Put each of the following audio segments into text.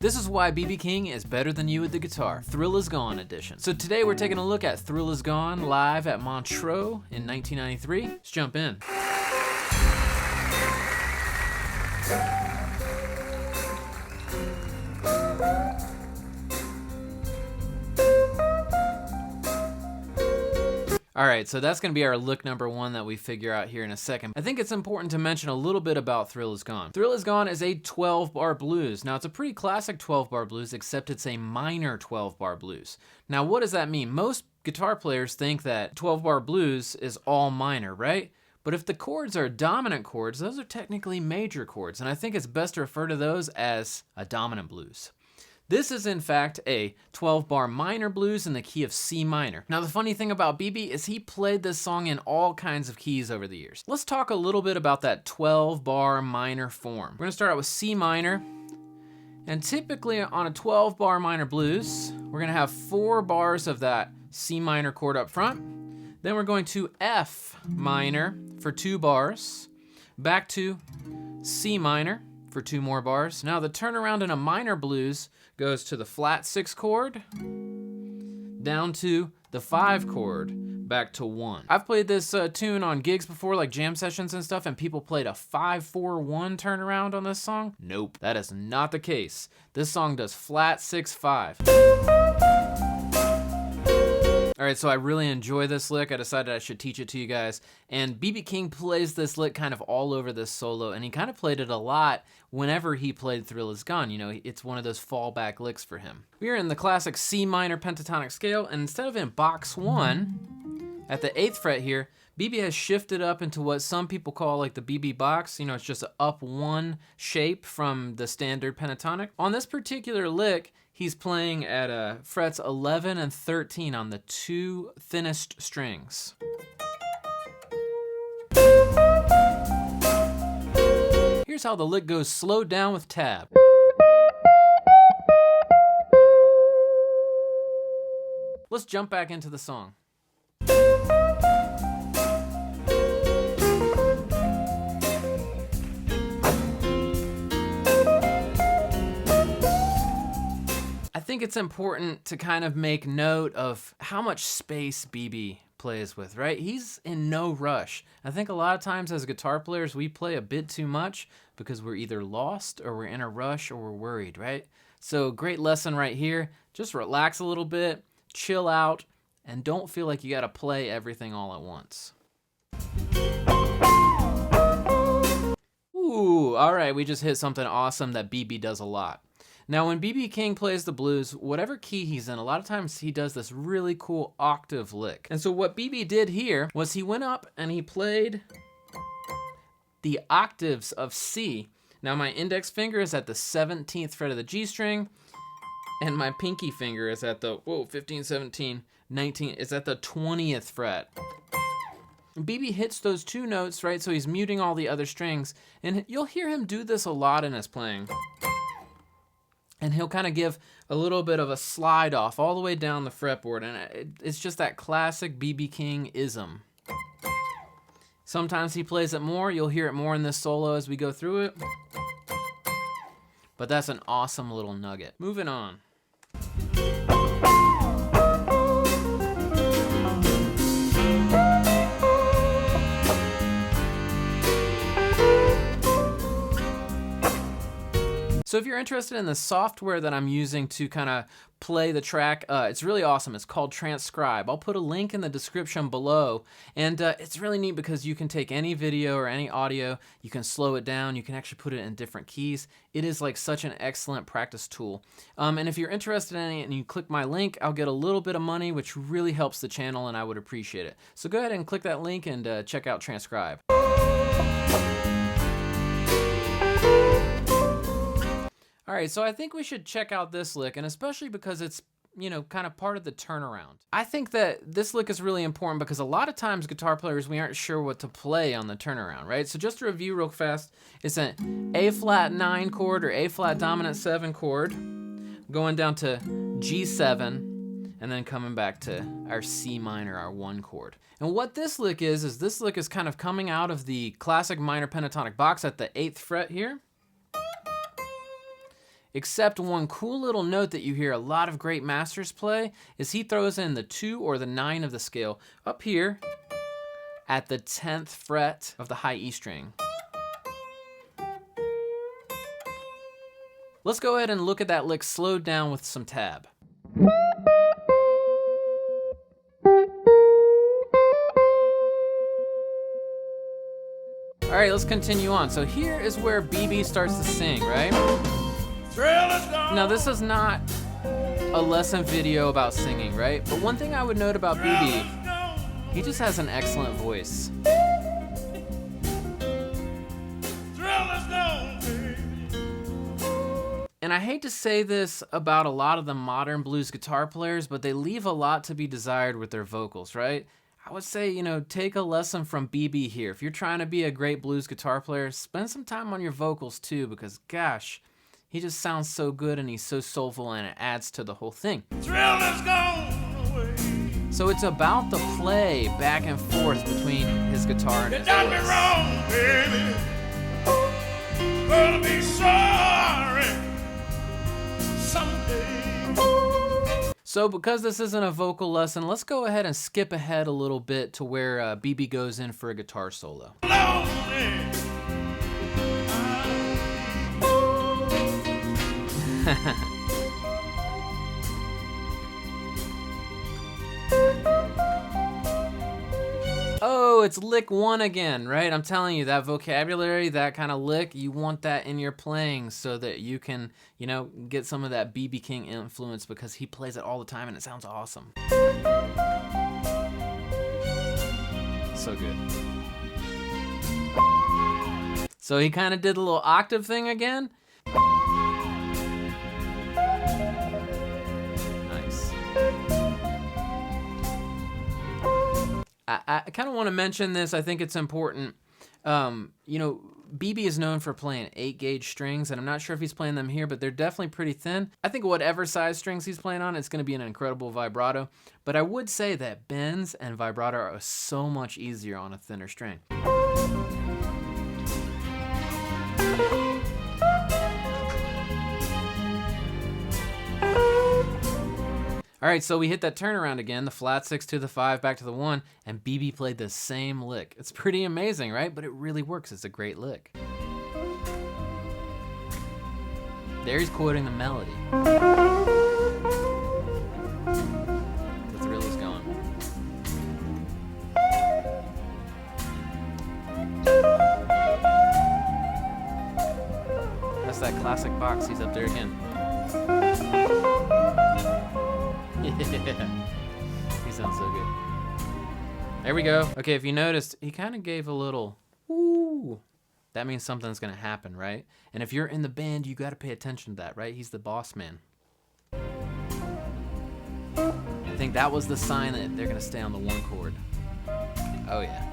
This is why B.B. King is better than you with the guitar, Thrill Is Gone edition. So today we're taking a look at Thrill Is Gone live at Montreux in 1993. Let's jump in. All right, so that's gonna be our look number one that we figure out here in a second. I think it's important to mention a little bit about Thrill Is Gone. Thrill Is Gone is a 12-bar blues. Now, it's a pretty classic 12-bar blues, except it's a minor 12-bar blues. Now, what does that mean? Most guitar players think that 12-bar blues is all minor, right? But if the chords are dominant chords, those are technically major chords, and I think it's best to refer to those as a dominant blues. This is in fact a 12-bar minor blues in the key of C minor. Now the funny thing about BB is he played this song in all kinds of keys over the years. Let's talk a little bit about that 12-bar minor form. We're gonna start out with C minor, and typically on a 12-bar minor blues, we're gonna have 4 bars of that C minor chord up front. Then we're going to F minor for 2 bars, back to C minor for 2 more bars. Now the turnaround in a minor blues goes to the flat 6 chord, down to the 5 chord, back to 1. I've played this tune on gigs before, like jam sessions and stuff, and people played a 5-4-1 turnaround on this song. Nope, that is not the case. This song does flat 6-5. All right, so I really enjoy this lick. I decided I should teach it to you guys. And B.B. King plays this lick kind of all over this solo, and he kind of played it a lot whenever he played Thrill Is Gone. You know, it's one of those fallback licks for him. We are in the classic C minor pentatonic scale, and instead of in box 1, at the 8th fret here, BB has shifted up into what some people call like the BB box. You know, it's just an up 1 shape from the standard pentatonic. On this particular lick, he's playing at frets 11 and 13 on the 2 thinnest strings. Here's how the lick goes slowed down with tab. Let's jump back into the song. I think it's important to kind of make note of how much space BB plays with, right? He's in no rush. I think a lot of times as guitar players, we play a bit too much because we're either lost or we're in a rush or we're worried, right? So great lesson right here. Just relax a little bit, chill out, and don't feel like you gotta play everything all at once. Ooh, all right, we just hit something awesome that BB does a lot. Now, when B.B. King plays the blues, whatever key he's in, a lot of times he does this really cool octave lick. And so what BB did here was he went up and he played the octaves of C. Now, my index finger is at the 17th fret of the G string, and my pinky finger is at the, 15, 17, 19, is at the 20th fret. BB hits those 2 notes, right? So he's muting all the other strings, and you'll hear him do this a lot in his playing. And he'll kind of give a little bit of a slide off all the way down the fretboard, and it's just that classic B.B. King-ism. Sometimes he plays it more. You'll hear it more in this solo as we go through it. But that's an awesome little nugget. Moving on. So if you're interested in the software that I'm using to kind of play the track, it's really awesome. It's called Transcribe. I'll put a link in the description below, and it's really neat because you can take any video or any audio, you can slow it down, you can actually put it in different keys. It is like such an excellent practice tool. And if you're interested in it and you click my link, I'll get a little bit of money, which really helps the channel, and I would appreciate it. So go ahead and click that link and check out Transcribe. All right, so I think we should check out this lick, and especially because it's, you know, kind of part of the turnaround. I think that this lick is really important because a lot of times guitar players, we aren't sure what to play on the turnaround, right? So just to review real fast, it's an A flat 9 chord or A flat dominant 7 chord, going down to G7, and then coming back to our C minor, our 1 chord. And what this lick is this lick is kind of coming out of the classic minor pentatonic box at the 8th fret here. Except one cool little note that you hear a lot of great masters play is he throws in the 2 or the 9 of the scale up here at the 10th fret of the high E string. Let's go ahead and look at that lick slowed down with some tab. All right, let's continue on. So here is where BB starts to sing, right? Now this is not a lesson video about singing, right? But one thing I would note about BB, he just has an excellent voice. And I hate to say this about a lot of the modern blues guitar players, but they leave a lot to be desired with their vocals, right? I would say, you know, take a lesson from BB here. If you're trying to be a great blues guitar player, spend some time on your vocals too, because gosh, he just sounds so good and he's so soulful and it adds to the whole thing. So it's about the play back and forth between his guitar and his voice. You done me wrong, baby. Gonna be sorry someday. So because this isn't a vocal lesson, let's go ahead and skip ahead a little bit to where BB goes in for a guitar solo. Oh, it's lick 1 again, right? I'm telling you, that vocabulary, that kind of lick, you want that in your playing so that you can, you know, get some of that BB King influence because he plays it all the time and it sounds awesome. So good. So he kind of did the little octave thing again. Nice. I kind of want to mention this. I think it's important. You know, BB is known for playing 8-gauge strings, and I'm not sure if he's playing them here, but they're definitely pretty thin. I think whatever size strings he's playing on, it's going to be an incredible vibrato. But I would say that bends and vibrato are so much easier on a thinner string. All right, so we hit that turnaround again, the flat 6 to the 5, back to the 1, and BB played the same lick. It's pretty amazing, right? But it really works. It's a great lick. There he's quoting the melody. The thrill is gone. That's that classic box. He's up there again. Yeah. He sounds so good. There we go. Okay, if you noticed, he kind of gave a little woo. That means something's gonna happen, right? And if you're in the band, you gotta pay attention to that, right? He's the boss man. I think that was the sign that they're gonna stay on the 1 chord. Oh yeah.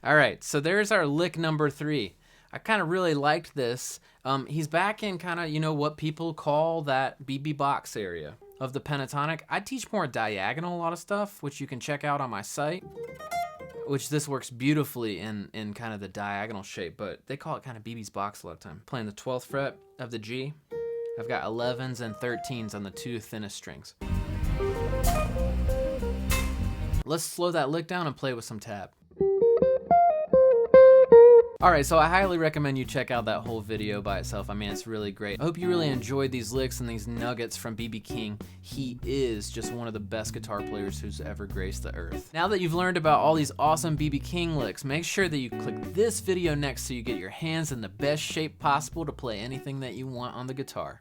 All right, so there's our lick number 3. I kind of really liked this. He's back in kind of, you know, what people call that BB box area of the pentatonic. I teach more diagonal a lot of stuff, which you can check out on my site, which this works beautifully in kind of the diagonal shape, but they call it kind of BB's box a lot of time. Playing the 12th fret of the G. I've got 11s and 13s on the 2 thinnest strings. Let's slow that lick down and play with some tab. All right, so I highly recommend you check out that whole video by itself. I mean, it's really great. I hope you really enjoyed these licks and these nuggets from BB King. He is just one of the best guitar players who's ever graced the earth. Now that you've learned about all these awesome BB King licks, make sure that you click this video next so you get your hands in the best shape possible to play anything that you want on the guitar.